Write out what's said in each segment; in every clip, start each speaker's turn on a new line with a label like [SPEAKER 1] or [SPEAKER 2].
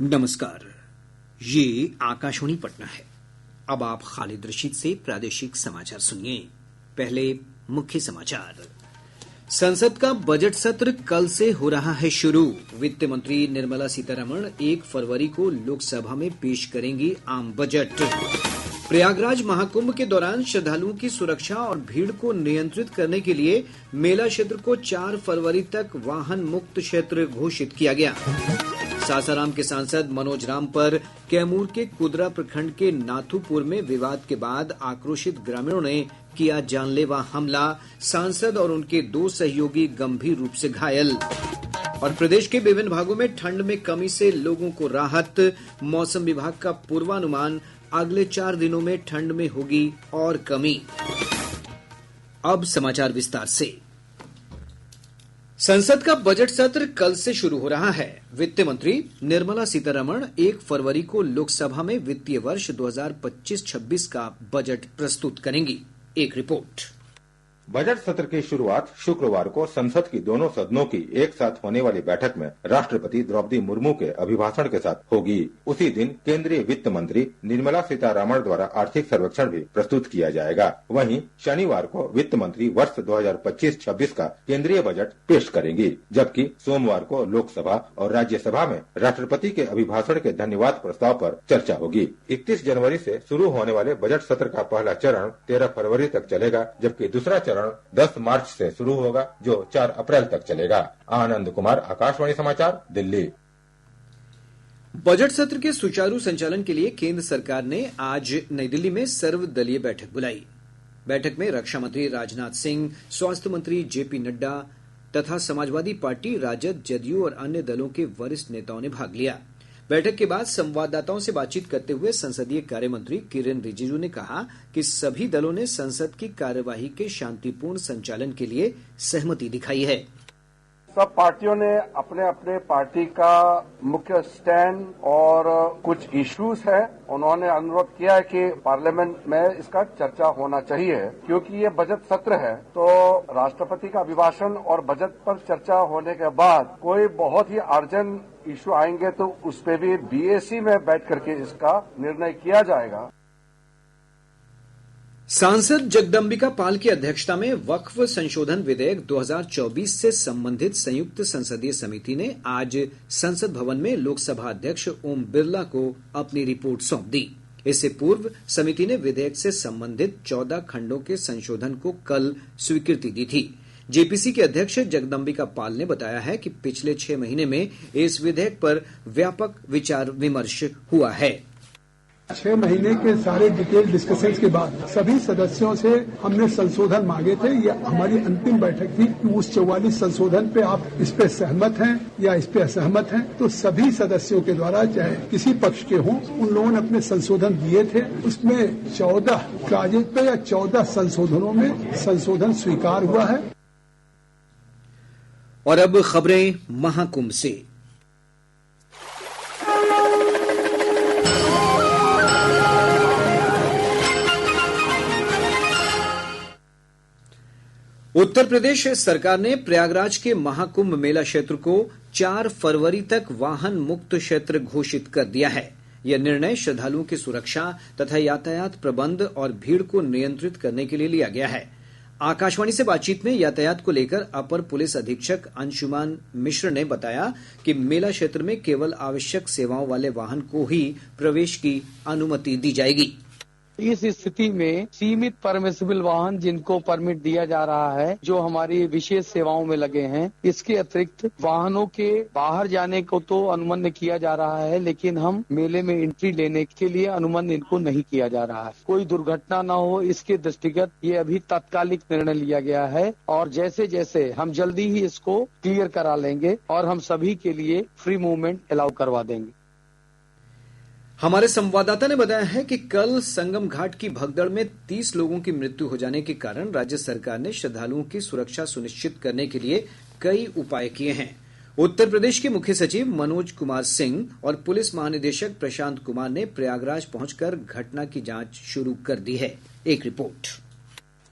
[SPEAKER 1] नमस्कार, ये आकाशवाणी पटना है। अब आप खालिद रशीद से प्रादेशिक समाचार सुनिए। पहले मुख्य समाचार। संसद का बजट सत्र कल से हो रहा है शुरू। वित्त मंत्री निर्मला सीतारमण 1 फरवरी को लोकसभा में पेश करेंगी आम बजट। प्रयागराज महाकुंभ के दौरान श्रद्धालुओं की सुरक्षा और भीड़ को नियंत्रित करने के लिए मेला क्षेत्र को 4 फरवरी तक वाहन मुक्त क्षेत्र घोषित किया गया। सासाराम के सांसद मनोज राम पर कैमूर के कुदरा प्रखंड के नाथुपुर में विवाद के बाद आक्रोशित ग्रामीणों ने किया जानलेवा हमला। सांसद और उनके 2 सहयोगी गंभीर रूप से घायल। और प्रदेश के विभिन्न भागों में ठंड में कमी से लोगों को राहत। मौसम विभाग का पूर्वानुमान, अगले 4 दिनों में ठंड में होगी और कमी। अब समाचार विस्तार से। संसद का बजट सत्र कल से शुरू हो रहा है। वित्त मंत्री निर्मला सीतारमण 1 फरवरी को लोकसभा में वित्तीय वर्ष 2025-26 का बजट प्रस्तुत करेंगी। एक रिपोर्ट।
[SPEAKER 2] बजट सत्र की शुरुआत शुक्रवार को संसद की दोनों सदनों की एक साथ होने वाली बैठक में राष्ट्रपति द्रौपदी मुर्मू के अभिभाषण के साथ होगी। उसी दिन केंद्रीय वित्त मंत्री निर्मला सीतारमण द्वारा आर्थिक सर्वेक्षण भी प्रस्तुत किया जाएगा। वहीं शनिवार को वित्त मंत्री वर्ष 2025-26 का केंद्रीय बजट पेश करेंगी, जबकि सोमवार को लोकसभा और राज्यसभा में राष्ट्रपति के अभिभाषण के धन्यवाद प्रस्ताव पर चर्चा होगी। 31 जनवरी से शुरू होने वाले बजट सत्र का पहला चरण 13 फरवरी तक चलेगा, जबकि दूसरा चरण 10 मार्च से शुरू होगा, जो 4 अप्रैल तक चलेगा। आनंद कुमार, आकाशवाणी समाचार, दिल्ली।
[SPEAKER 1] बजट सत्र के सुचारू संचालन के लिए केंद्र सरकार ने आज नई दिल्ली में सर्वदलीय बैठक बुलाई। बैठक में रक्षा मंत्री राजनाथ सिंह, स्वास्थ्य मंत्री जेपी नड्डा तथा समाजवादी पार्टी, राजद, जदयू और अन्य दलों के वरिष्ठ नेताओं ने भाग लिया। बैठक के बाद संवाददाताओं से बातचीत करते हुए संसदीय कार्य मंत्री किरेन रिजिजू ने कहा कि सभी दलों ने संसद की कार्यवाही के शांतिपूर्ण संचालन के लिए सहमति दिखाई है।
[SPEAKER 3] सब पार्टियों ने अपने अपने पार्टी का मुख्य स्टैंड और कुछ इश्यूज है, उन्होंने अनुरोध किया है कि पार्लियामेंट में इसका चर्चा होना चाहिए। क्योंकि ये बजट सत्र है, तो राष्ट्रपति का अभिभाषण और बजट पर चर्चा होने के बाद कोई बहुत ही अर्जेंट इश्यू आएंगे तो उस पे भी बीएसी में बैठ करके इसका निर्णय किया जाएगा।
[SPEAKER 1] सांसद जगदम्बिका पाल की अध्यक्षता में वक्फ संशोधन विधेयक 2024 से संबंधित संयुक्त संसदीय समिति ने आज संसद भवन में लोकसभा अध्यक्ष ओम बिरला को अपनी रिपोर्ट सौंप दी। इससे पूर्व समिति ने विधेयक से संबंधित 14 खंडों के संशोधन को कल स्वीकृति दी थी। जेपीसी के अध्यक्ष जगदम्बिका पाल ने बताया है कि पिछले 6 महीने में इस विधेयक पर व्यापक विचार विमर्श हुआ है।
[SPEAKER 4] 6 महीने के सारे डिटेल डिस्कशंस के बाद सभी सदस्यों से हमने संशोधन मांगे थे। ये हमारी अंतिम बैठक थी कि उस 44 संशोधन पे आप इस पे सहमत हैं या इस पे असहमत हैं। तो सभी सदस्यों के द्वारा, चाहे किसी पक्ष के हों, उन लोगों ने अपने संशोधन दिए थे। उसमें 14 क्लॉजेज पे या 14 संशोधनों में संशोधन स्वीकार हुआ है।
[SPEAKER 1] और अब खबरें महाकुंभ से। उत्तर प्रदेश सरकार ने प्रयागराज के महाकुंभ मेला क्षेत्र को 4 फरवरी तक वाहन मुक्त क्षेत्र घोषित कर दिया है। यह निर्णय श्रद्धालुओं की सुरक्षा तथा यातायात प्रबंध और भीड़ को नियंत्रित करने के लिए लिया गया है। आकाशवाणी से बातचीत में यातायात को लेकर अपर पुलिस अधीक्षक अंशुमान मिश्र ने बताया कि मेला क्षेत्र में केवल आवश्यक सेवाओं वाले वाहन को ही प्रवेश की अनुमति दी जाएगी।
[SPEAKER 5] इस स्थिति में सीमित परमिसिबल वाहन जिनको परमिट दिया जा रहा है, जो हमारी विशेष सेवाओं में लगे हैं, इसके अतिरिक्त वाहनों के बाहर जाने को तो अनुमति किया जा रहा है, लेकिन हम मेले में एंट्री लेने के लिए अनुमति इनको नहीं किया जा रहा है। कोई दुर्घटना न हो, इसके दृष्टिगत ये अभी तात्कालिक निर्णय लिया गया है और जैसे जैसे हम जल्दी ही इसको क्लियर करा लेंगे और हम सभी के लिए फ्री मूवमेंट अलाउ करवा देंगे।
[SPEAKER 1] हमारे संवाददाता ने बताया है कि कल संगम घाट की भगदड़ में 30 लोगों की मृत्यु हो जाने के कारण राज्य सरकार ने श्रद्धालुओं की सुरक्षा सुनिश्चित करने के लिए कई उपाय किए हैं। उत्तर प्रदेश के मुख्य सचिव मनोज कुमार सिंह और पुलिस महानिदेशक प्रशांत कुमार ने प्रयागराज पहुंचकर घटना की जांच शुरू कर दी है। एक रिपोर्ट।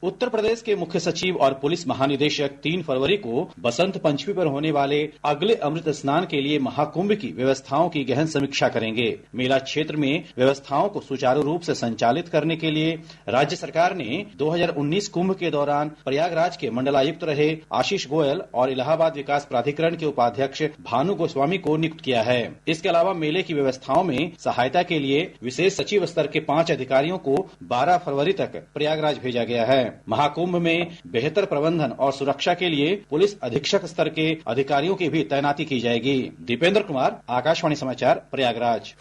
[SPEAKER 6] उत्तर प्रदेश के मुख्य सचिव और पुलिस महानिदेशक 3 फरवरी को बसंत पंचमी पर होने वाले अगले अमृत स्नान के लिए महाकुंभ की व्यवस्थाओं की गहन समीक्षा करेंगे। मेला क्षेत्र में व्यवस्थाओं को सुचारू रूप से संचालित करने के लिए राज्य सरकार ने 2019 कुंभ के दौरान प्रयागराज के मंडलायुक्त रहे आशीष गोयल और इलाहाबाद विकास प्राधिकरण के उपाध्यक्ष भानु गोस्वामी को नियुक्त किया है। इसके अलावा मेले की व्यवस्थाओं में सहायता के लिए विशेष सचिव स्तर के 5 अधिकारियों को 12 फरवरी तक प्रयागराज भेजा गया है। महाकुंभ में बेहतर प्रबंधन और सुरक्षा के लिए पुलिस अधीक्षक स्तर के अधिकारियों की भी तैनाती की जाएगी। दीपेंद्र कुमार, आकाशवाणी समाचार, प्रयागराज।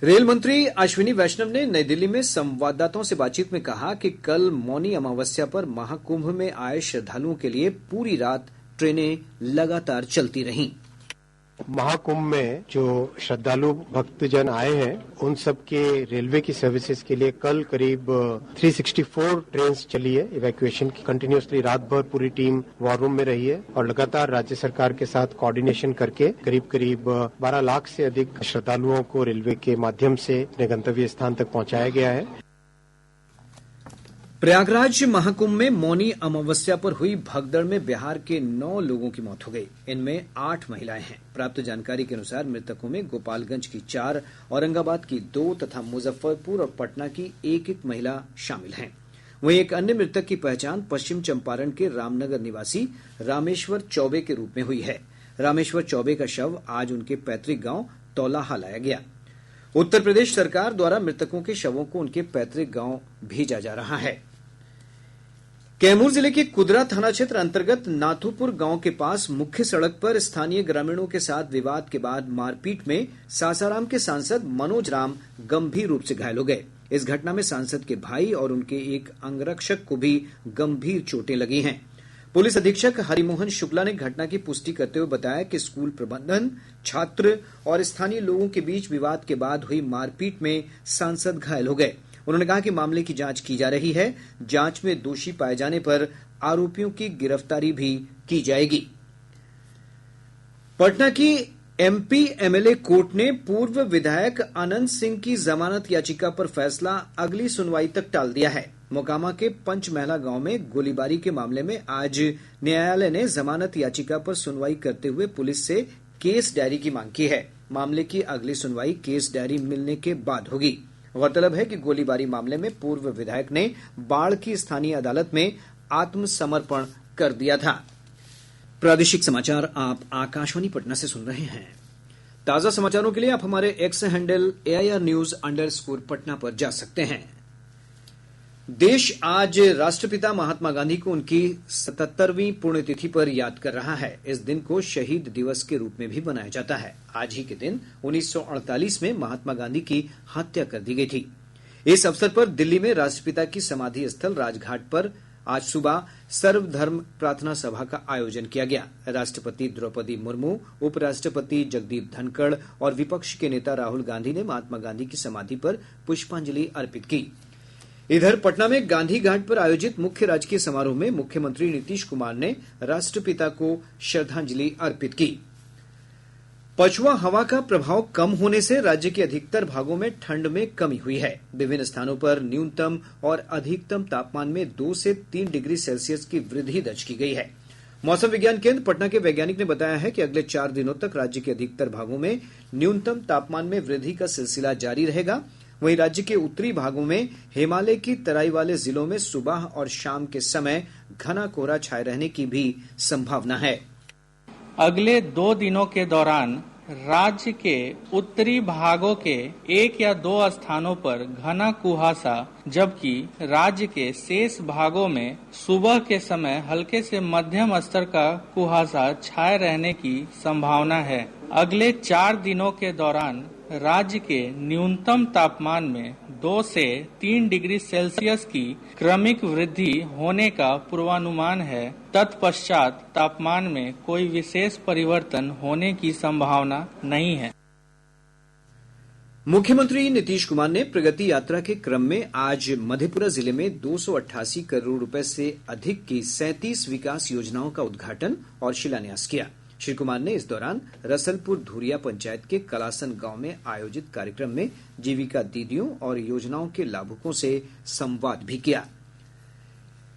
[SPEAKER 1] रेल मंत्री अश्विनी वैष्णव ने नई दिल्ली में संवाददाताओं से बातचीत में कहा कि कल मौनी अमावस्या पर महाकुंभ में आए श्रद्धालुओं के लिए पूरी रात ट्रेनें लगातार चलती रहीं।
[SPEAKER 7] महाकुंभ में जो श्रद्धालु भक्तजन आए हैं उन सब के रेलवे की सर्विसेज के लिए कल करीब 364 ट्रेन चली है। इवैक्यूएशन की कंटिन्यूसली रात भर पूरी टीम वॉर रूम में रही है और लगातार राज्य सरकार के साथ कोऑर्डिनेशन करके करीब 12 लाख से अधिक श्रद्धालुओं को रेलवे के माध्यम से अपने गंतव्य स्थान तक पहुंचाया गया है।
[SPEAKER 1] प्रयागराज महाकुंभ में मौनी अमावस्या पर हुई भगदड़ में बिहार के 9 लोगों की मौत हो गई। इनमें 8 महिलाएं हैं। प्राप्त जानकारी के अनुसार मृतकों में गोपालगंज की 4, औरंगाबाद की 2 तथा मुजफ्फरपुर और पटना की 1 महिला शामिल हैं। वहीं एक अन्य मृतक की पहचान पश्चिम चंपारण के रामनगर निवासी रामेश्वर चौबे के रूप में हुई है। रामेश्वर चौबे का शव आज उनके पैतृक गांव तौलाहा लाया गया। उत्तर प्रदेश सरकार द्वारा मृतकों के शवों को उनके पैतृक गांव भेजा जा रहा है। कैमूर जिले के कुदरा थाना क्षेत्र अंतर्गत नाथुपुर गांव के पास मुख्य सड़क पर स्थानीय ग्रामीणों के साथ विवाद के बाद मारपीट में सासाराम के सांसद मनोज राम गंभीर रूप से घायल हो गए। इस घटना में सांसद के भाई और उनके एक अंगरक्षक को भी गंभीर चोटें लगी हैं। पुलिस अधीक्षक हरिमोहन शुक्ला ने घटना की पुष्टि करते हुए बताया कि स्कूल प्रबंधन, छात्र और स्थानीय लोगों के बीच विवाद के बाद हुई मारपीट में सांसद घायल हो गए। उन्होंने कहा कि मामले की जांच की जा रही है। जांच में दोषी पाए जाने पर आरोपियों की गिरफ्तारी भी की जाएगी। पटना की एमपी एमएलए कोर्ट ने पूर्व विधायक अनंत सिंह की जमानत याचिका पर फैसला अगली सुनवाई तक टाल दिया है। मोकामा के पंचमहला गांव में गोलीबारी के मामले में आज न्यायालय ने जमानत याचिका पर सुनवाई करते हुए पुलिस से केस डायरी की मांग की है। मामले की अगली सुनवाई केस डायरी मिलने के बाद होगी। गौरतलब है कि गोलीबारी मामले में पूर्व विधायक ने बाढ़ की स्थानीय अदालत में आत्मसमर्पण कर दिया था। प्रादेशिक समाचार आप आकाशवाणी पटना से सुन रहे हैं। ताजा समाचारों के लिए आप हमारे एक्स हैंडल AIR_News_पटना पर जा सकते हैं। देश आज राष्ट्रपिता महात्मा गांधी को उनकी 77वीं पुण्यतिथि पर याद कर रहा है। इस दिन को शहीद दिवस के रूप में भी मनाया जाता है। आज ही के दिन 1948 में महात्मा गांधी की हत्या कर दी गई थी। इस अवसर पर दिल्ली में राष्ट्रपिता की समाधि स्थल राजघाट पर आज सुबह सर्वधर्म प्रार्थना सभा का आयोजन किया गया। राष्ट्रपति द्रौपदी मुर्मू, उपराष्ट्रपति जगदीप धनखड़ और विपक्ष के नेता राहुल गांधी ने महात्मा गांधी की समाधि पर पुष्पांजलि अर्पित की। इधर पटना में गांधी घाट पर आयोजित मुख्य राजकीय समारोह में मुख्यमंत्री नीतीश कुमार ने राष्ट्रपिता को श्रद्धांजलि अर्पित की। पछुआ हवा का प्रभाव कम होने से राज्य के अधिकतर भागों में ठंड में कमी हुई है। विभिन्न स्थानों पर न्यूनतम और अधिकतम तापमान में 2 से 3 डिग्री सेल्सियस की वृद्धि दर्ज की गई है। मौसम विज्ञान केंद्र पटना के वैज्ञानिक ने बताया है कि अगले 4 दिनों तक राज्य के अधिकतर भागों में न्यूनतम तापमान में वृद्धि का सिलसिला जारी रहेगा। वहीं राज्य के उत्तरी भागों में हिमालय की तराई वाले जिलों में सुबह और शाम के समय घना कोहरा छाये रहने की भी संभावना है।
[SPEAKER 8] अगले 2 दिनों के दौरान राज्य के उत्तरी भागों के 1 या 2 स्थानों पर घना कुहासा, जबकि राज्य के शेष भागों में सुबह के समय हल्के से मध्यम स्तर का कुहासा छाये रहने की संभावना है। अगले 4 दिनों के दौरान राज्य के न्यूनतम तापमान में 2 से 3 डिग्री सेल्सियस की क्रमिक वृद्धि होने का पूर्वानुमान है। तत्पश्चात तापमान में कोई विशेष परिवर्तन होने की संभावना नहीं है।
[SPEAKER 1] मुख्यमंत्री नीतीश कुमार ने प्रगति यात्रा के क्रम में आज मधेपुरा जिले में 288 करोड़ रुपए से अधिक की 37 विकास योजनाओं का उद्घाटन और शिलान्यास किया। श्री कुमार ने इस दौरान रसलपुर धुरिया पंचायत के कलासन गांव में आयोजित कार्यक्रम में जीविका दीदियों और योजनाओं के लाभुकों से संवाद भी किया।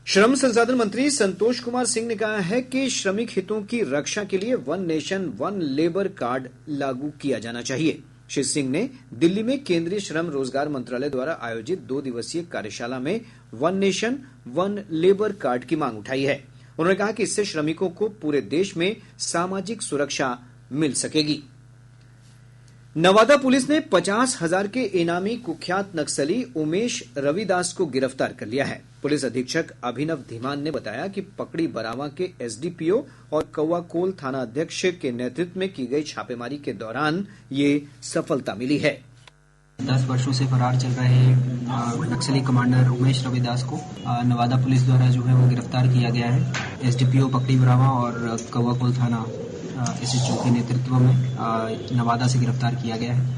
[SPEAKER 1] श्रम संसाधन मंत्री संतोष कुमार सिंह ने कहा है कि श्रमिक हितों की रक्षा के लिए one nation one labour card लागू किया जाना चाहिए। श्री सिंह ने दिल्ली में केंद्रीय श्रम रोजगार मंत्रालय द्वारा आयोजित 2 दिवसीय कार्यशाला में one nation one labour card की मांग उठाई है। उन्होंने कहा कि इससे श्रमिकों को पूरे देश में सामाजिक सुरक्षा मिल सकेगी। नवादा पुलिस ने 50,000 के इनामी कुख्यात नक्सली उमेश रविदास को गिरफ्तार कर लिया है। पुलिस अधीक्षक अभिनव धीमान ने बताया कि पकड़ी बरावा के एसडीपीओ और कौवाकोल थाना अध्यक्ष के नेतृत्व में की गई छापेमारी के दौरान ये सफलता मिली है।
[SPEAKER 9] 10 वर्षों से फरार चल रहे नक्सली कमांडर उमेश रविदास को नवादा पुलिस द्वारा जो है वो गिरफ्तार किया गया है। एसडीपीओ पकड़ी बरावा और कौवाकोल थाना एसएचओ के नेतृत्व में नवादा से गिरफ्तार किया गया है।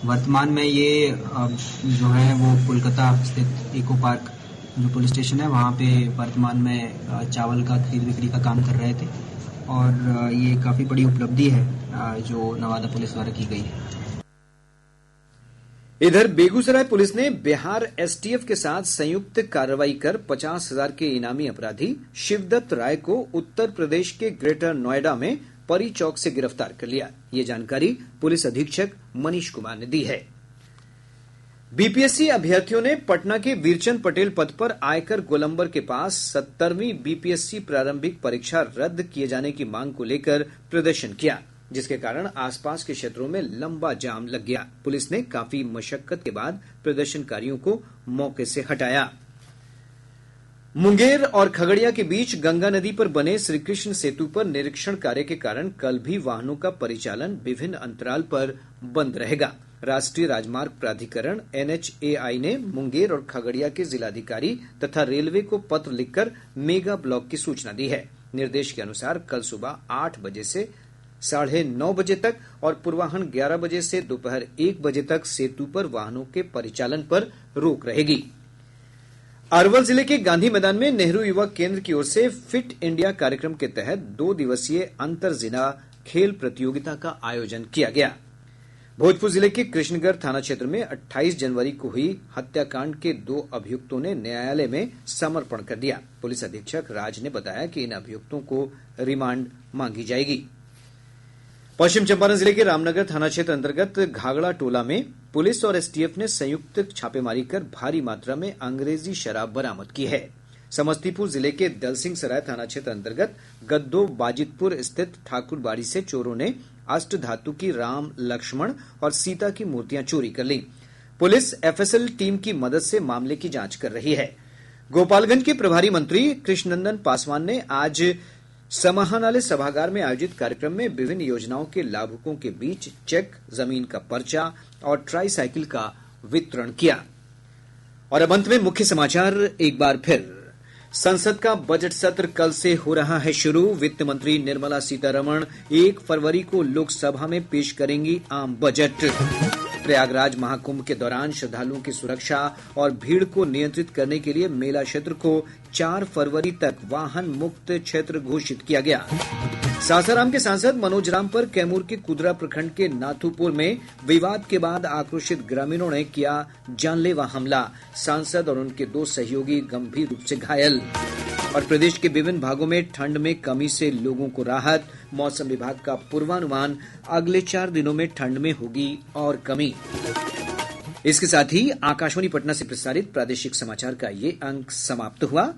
[SPEAKER 9] वर्तमान में ये जो है वो कोलकाता स्थित इको पार्क जो पुलिस स्टेशन है वहाँ पे वर्तमान में चावल का खरीद बिक्री का काम कर रहे थे और ये काफी बड़ी उपलब्धि है जो नवादा पुलिस द्वारा की गई है।
[SPEAKER 1] इधर बेगूसराय पुलिस ने बिहार एसटीएफ के साथ संयुक्त कार्रवाई कर 50,000 के इनामी अपराधी शिवदत्त राय को उत्तर प्रदेश के ग्रेटर नोएडा में परी चौक से गिरफ्तार कर लिया। ये जानकारी पुलिस अधीक्षक मनीष कुमार ने दी है। बीपीएससी अभ्यर्थियों ने पटना के वीरचंद पटेल पद पर आयकर गोलंबर के पास 70वीं बीपीएससी प्रारंभिक परीक्षा रद्द किए जाने की मांग को लेकर प्रदर्शन किया, जिसके कारण आसपास के क्षेत्रों में लंबा जाम लग गया। पुलिस ने काफी मशक्कत के बाद प्रदर्शनकारियों को मौके से हटाया। मुंगेर और खगड़िया के बीच गंगा नदी पर बने श्रीकृष्ण सेतु पर निरीक्षण कार्य के कारण कल भी वाहनों का परिचालन विभिन्न अंतराल पर बंद रहेगा। राष्ट्रीय राजमार्ग प्राधिकरण एनएचएआई ने मुंगेर और खगड़िया के जिलाधिकारी तथा रेलवे को पत्र लिखकर मेगा ब्लॉक की सूचना दी है। निर्देश के अनुसार कल सुबह 8 बजे से 9:30 बजे तक और पूर्वाह्न 11 बजे से दोपहर 1 बजे तक सेतु पर वाहनों के परिचालन पर रोक रहेगी। अरवल जिले के गांधी मैदान में नेहरू युवा केंद्र की ओर से फिट इंडिया कार्यक्रम के तहत 2 दिवसीय अंतर जिला खेल प्रतियोगिता का आयोजन किया गया। भोजपुर जिले के कृष्णगढ़ थाना क्षेत्र में 28 जनवरी को हुई हत्याकांड के 2 अभियुक्तों ने न्यायालय में समर्पण कर दिया। पुलिस अधीक्षक राज ने बताया कि इन अभियुक्तों को रिमांड मांगी जाएगी। पश्चिम चंपारण जिले के रामनगर थाना क्षेत्र अंतर्गत घागड़ा टोला में पुलिस और एसटीएफ ने संयुक्त छापेमारी कर भारी मात्रा में अंग्रेजी शराब बरामद की है। समस्तीपुर जिले के दलसिंह सराय थाना क्षेत्र अंतर्गत गद्दो बाजितपुर स्थित ठाकुरबाड़ी से चोरों ने अष्ट धातु की राम, लक्ष्मण और सीता की मूर्तियां चोरी कर ली। पुलिस एफएसएल टीम की मदद से मामले की जांच कर रही है। गोपालगंज के प्रभारी मंत्री कृष्णनंदन पासवान ने आज समाहरणालय सभागार में आयोजित कार्यक्रम में विभिन्न योजनाओं के लाभुकों के बीच चेक, जमीन का पर्चा और ट्राईसाइकिल का वितरण किया। और अब अंत में मुख्य समाचार एक बार फिर। संसद का बजट सत्र कल से हो रहा है शुरू। वित्त मंत्री निर्मला सीतारमण 1 फरवरी को लोकसभा में पेश करेंगी आम बजट। प्रयागराज महाकुंभ के दौरान श्रद्धालुओं की सुरक्षा और भीड़ को नियंत्रित करने के लिए मेला क्षेत्र को 4 फरवरी तक वाहन मुक्त क्षेत्र घोषित किया गया। सासाराम के सांसद मनोज राम पर कैमूर के कुदरा प्रखंड के नाथुपुर में विवाद के बाद आक्रोशित ग्रामीणों ने किया जानलेवा हमला। सांसद और उनके 2 सहयोगी गंभीर रूप से घायल। और प्रदेश के विभिन्न भागों में ठंड में कमी से लोगों को राहत। मौसम विभाग का पूर्वानुमान, अगले 4 दिनों में ठंड में होगी और कमी। इसके साथ ही आकाशवाणी पटना से प्रसारित प्रादेशिक समाचार का ये अंक समाप्त हुआ।